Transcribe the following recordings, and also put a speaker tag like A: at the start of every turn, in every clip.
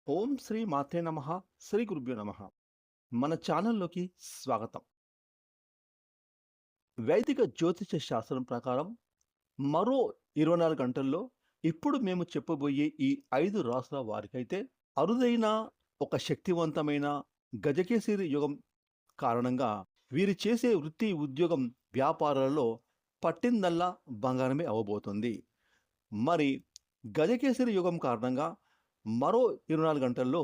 A: ఓం శ్రీ మాత్రే నమః. శ్రీ గురుభ్యో నమః. మన ఛానల్‌లోకి స్వాగతం. వైదిక జ్యోతిష శాస్త్రం ప్రకారం మరో 24 గంటల్లో ఇప్పుడు మేము చెప్పబోయే ఈ 5 రాసుల వారికైతే అరుదైన ఒక శక్తివంతమైన గజకేసరి యుగం కారణంగా వీరు చేసే వృత్తి, ఉద్యోగం, వ్యాపారాలలో పట్టిందల్లా బంగారమే అవ్వబోతుంది. మరి గజకేసరి యుగం కారణంగా మరో 24 గంటల్లో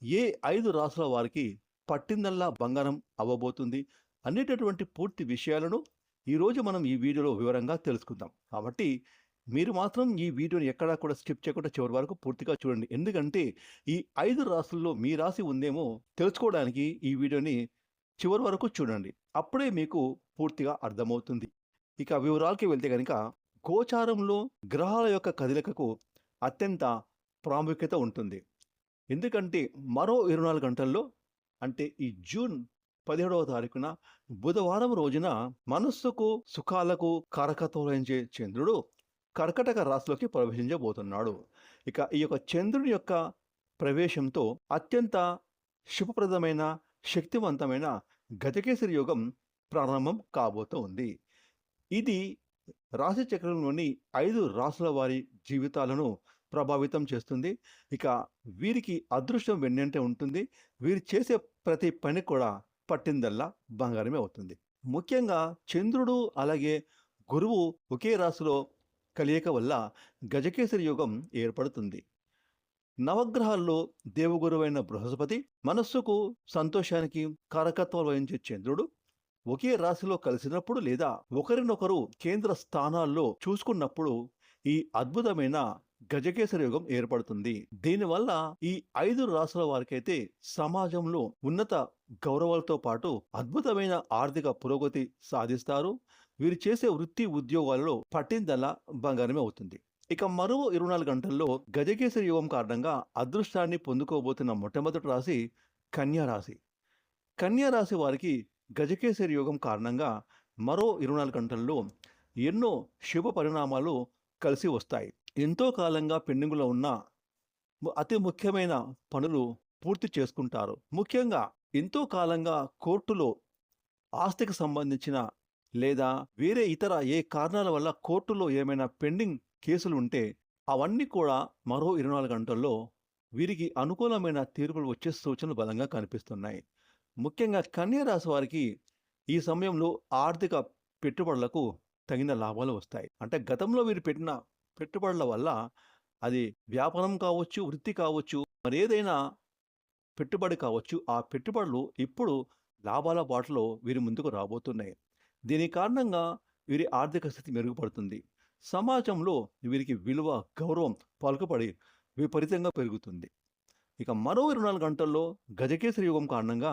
A: ఏ 5 రాసుల వారికి పట్టిందల్లా బంగారం అవ్వబోతుంది అనేటటువంటి పూర్తి విషయాలను ఈరోజు మనం ఈ వీడియోలో వివరంగా తెలుసుకుందాం. కాబట్టి మీరు మాత్రం ఈ వీడియోని ఎక్కడా కూడా స్కిప్ చేయకుండా చివరి వరకు పూర్తిగా చూడండి. ఎందుకంటే ఈ 5 రాసుల్లో మీ రాశి ఉందేమో తెలుసుకోవడానికి ఈ వీడియోని చివరి వరకు చూడండి. అప్పుడే మీకు పూర్తిగా అర్థమవుతుంది. ఇక వివరాలకి వెళ్తే కనుక గోచారంలో గ్రహాల యొక్క కదలికకు అత్యంత ప్రాముఖ్యత ఉంటుంది. ఎందుకంటే మరో 24 గంటల్లో అంటే ఈ జూన్ 17వ తారీఖున బుధవారం రోజున మనస్సుకు సుఖాలకు కారకత్వం వహించే చంద్రుడు కర్కటక రాశిలోకి ప్రవేశించబోతున్నాడు. ఇక ఈ యొక్క చంద్రుని యొక్క ప్రవేశంతో అత్యంత శుభప్రదమైన శక్తివంతమైన గజకేసరి యోగం ప్రారంభం కాబోతూ ఉంది. ఇది రాశి చక్రంలోని 5 రాసుల వారి జీవితాలను ప్రభావితం చేస్తుంది. ఇక వీరికి అదృష్టం వెన్నంటే ఉంటుంది. వీరు చేసే ప్రతి పని కూడా పట్టిందల్లా బంగారమే అవుతుంది. ముఖ్యంగా చంద్రుడు అలాగే గురువు ఒకే రాశిలో కలియక వల్ల గజకేసరి యోగం ఏర్పడుతుంది. నవగ్రహాల్లో దేవగురువైన బృహస్పతి, మనస్సుకు సంతోషానికి కారకత్వం వహించే చంద్రుడు ఒకే రాశిలో కలిసినప్పుడు లేదా ఒకరినొకరు కేంద్ర స్థానాల్లో చూసుకున్నప్పుడు ఈ అద్భుతమైన గజకేసరి యోగం ఏర్పడుతుంది. దీనివల్ల ఈ 5 రాసుల వారికైతే సమాజంలో ఉన్నత గౌరవాలతో పాటు అద్భుతమైన ఆర్థిక పురోగతి సాధిస్తారు. వీరు చేసే వృత్తి ఉద్యోగాలలో పట్టిందల్లా బంగారమే అవుతుంది. ఇక మరో 24 గంటల్లో గజకేసరి యోగం కారణంగా అదృష్టాన్ని పొందుకోబోతున్న మొట్టమొదటి రాశి కన్యా రాశి. కన్యా రాశి వారికి గజకేసరి యోగం కారణంగా మరో 24 గంటల్లో ఎన్నో శుభ పరిణామాలు కలిసి వస్తాయి. ఎంతో కాలంగా పెండింగులో ఉన్న అతి ముఖ్యమైన పనులు పూర్తి చేసుకుంటారు. ముఖ్యంగా ఎంతో కాలంగా కోర్టులో ఆస్తికి సంబంధించిన లేదా వేరే ఇతర ఏ కారణాల వల్ల కోర్టులో ఏమైనా పెండింగ్ కేసులు ఉంటే అవన్నీ కూడా మరో 24 గంటల్లో వీరికి అనుకూలమైన తీర్పులు వచ్చే సూచనలు బలంగా కనిపిస్తున్నాయి. ముఖ్యంగా కన్యా రాశి వారికి ఈ సమయంలో ఆర్థిక పెట్టుబడులకు తగిన లాభాలు వస్తాయి. అంటే గతంలో వీరు పెట్టిన పెట్టుబడుల వల్ల అది వ్యాపారం కావచ్చు, వృత్తి కావచ్చు, మరేదైనా పెట్టుబడి కావచ్చు, ఆ పెట్టుబడులు ఇప్పుడు లాభాల బాటలో వీరి ముందుకు రాబోతున్నాయి. దీని కారణంగా వీరి ఆర్థిక స్థితి మెరుగుపడుతుంది. సమాజంలో వీరికి విలువ, గౌరవం పలుకుబడి విపరీతంగా పెరుగుతుంది. ఇక మరో 24 గంటల్లో గజకేసరి యోగం కారణంగా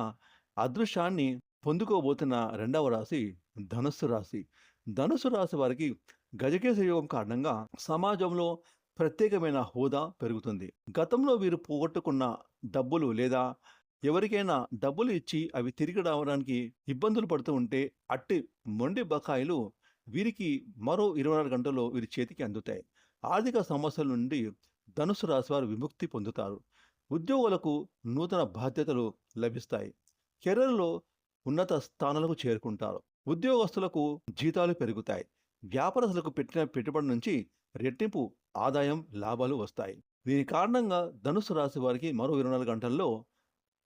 A: అదృష్టాన్ని పొందుకోబోతున్న రెండవ రాశి ధనుస్సు రాశి. ధనుస్సు రాశి వారికి గజకేసరి యోగం కారణంగా సమాజంలో ప్రత్యేకమైన హోదా పెరుగుతుంది. గతంలో వీరు పోగొట్టుకున్న డబ్బులు లేదా ఎవరికైనా డబ్బులు ఇచ్చి అవి తిరిగి రావడానికి ఇబ్బందులు పడుతూ ఉంటే అట్టి మొండి బకాయిలు వీరికి మరో 24 గంటల్లో వీరి చేతికి అందుతాయి. ఆర్థిక సమస్యల నుండి ధనుసు రాశి వారు విముక్తి పొందుతారు. ఉద్యోగులకు నూతన బాధ్యతలు లభిస్తాయి. కెరీర్లో ఉన్నత స్థానాలకు చేరుకుంటారు. ఉద్యోగస్తులకు జీతాలు పెరుగుతాయి. వ్యాపారస్తులకు పెట్టిన పెట్టుబడి నుంచి రెట్టింపు ఆదాయం, లాభాలు వస్తాయి. దీని కారణంగా ధనుసు రాశి వారికి మరో 24 గంటల్లో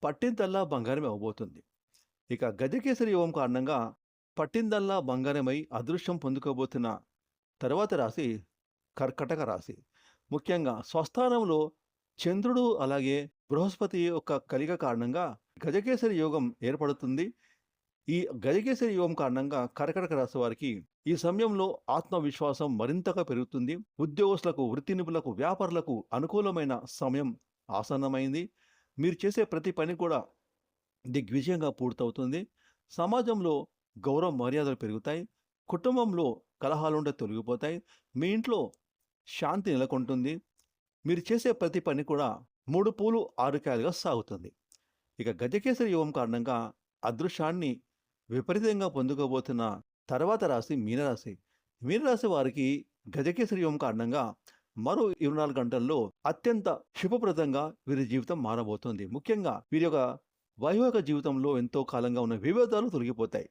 A: పట్టిందల్లా బంగారమే అవబోతుంది. ఇక గజకేసరి యోగం కారణంగా పట్టిందల్లా బంగారమై అదృష్టం పొందుకోబోతున్న తర్వాత రాశి కర్కటక రాశి. ముఖ్యంగా స్వస్థానంలో చంద్రుడు అలాగే బృహస్పతి యొక్క కలిక కారణంగా గజకేసరి యోగం ఏర్పడుతుంది. ఈ గజకేసరి యోగం కారణంగా కర్కటక రాశి వారికి ఈ సమయంలో ఆత్మవిశ్వాసం మరింతగా పెరుగుతుంది. ఉద్యోగస్తులకు, వృత్తి నిపుణులకు, వ్యాపారులకు అనుకూలమైన సమయం ఆసన్నమైంది. మీరు చేసే ప్రతి పని కూడా దిగ్విజయంగా పూర్తవుతుంది. సమాజంలో గౌరవ మర్యాదలు పెరుగుతాయి. కుటుంబంలో కలహాలుంటే తొలగిపోతాయి. మీ ఇంట్లో శాంతి నెలకొంటుంది. మీరు చేసే ప్రతి పని కూడా 3 పూలు 6 కాయలుగా సాగుతుంది. ఇక గజకేసరి యోగం కారణంగా అదృష్టాన్ని విపరీతంగా పొందుకోబోతున్న తర్వాత రాశి మీనరాశి. మీనరాశి వారికి గజకేసరి యోగం కారణంగా మరో 24 గంటల్లో అత్యంత శుభప్రదంగా వీరి జీవితం మారబోతుంది. ముఖ్యంగా వీరి యొక్క వైవాహిక జీవితంలో ఎంతో కాలంగా ఉన్న విభేదాలు తొలగిపోతాయి.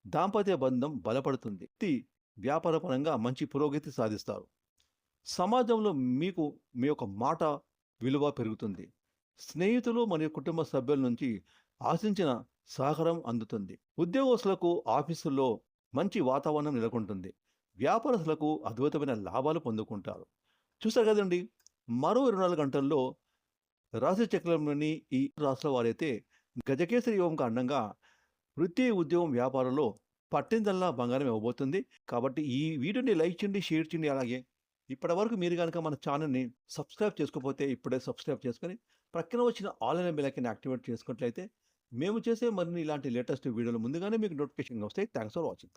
A: దాంపత్య బంధం బలపడుతుంది. వ్యాపారపరంగా మంచి పురోగతి సాధిస్తారు. సమాజంలో మీకు మీ యొక్క మాట విలువ పెరుగుతుంది. స్నేహితులు మరియు కుటుంబ సభ్యుల నుంచి ఆశించిన సహకారం అందుతుంది. ఉద్యోగస్తులకు ఆఫీసుల్లో మంచి వాతావరణం నెలకొంటుంది. వ్యాపారస్తులకు అద్భుతమైన లాభాలు పొందుకుంటారు. చూసారు కదండి, మరో 24 గంటల్లో రాశి చక్రంలోని ఈ రాశుల వారైతే గజకేసరి యోగం కారణంగా వృత్తి, ఉద్యోగం, వ్యాపారంలో పట్టిందల్లా బంగారం ఇవ్వబోతుంది. కాబట్టి ఈ వీడియోని లైక్ చేయండి, షేర్ చేయండి. అలాగే ఇప్పటివరకు మీరు కనుక మన ఛానల్ని సబ్స్క్రైబ్ చేసుకోకపోతే ఇప్పుడే సబ్స్క్రైబ్ చేసుకొని ప్రక్కన వచ్చిన ఆల్ అనే బెల్ ఐకాన్ యాక్టివేట్ చేసుకున్నట్లయితే మేము చేసే మరిన్ని ఇలాంటి లేటెస్ట్ వీడియోలు ముందుగానే మీకు నోటిఫికేషన్ వస్తాయి. Thanks for watching.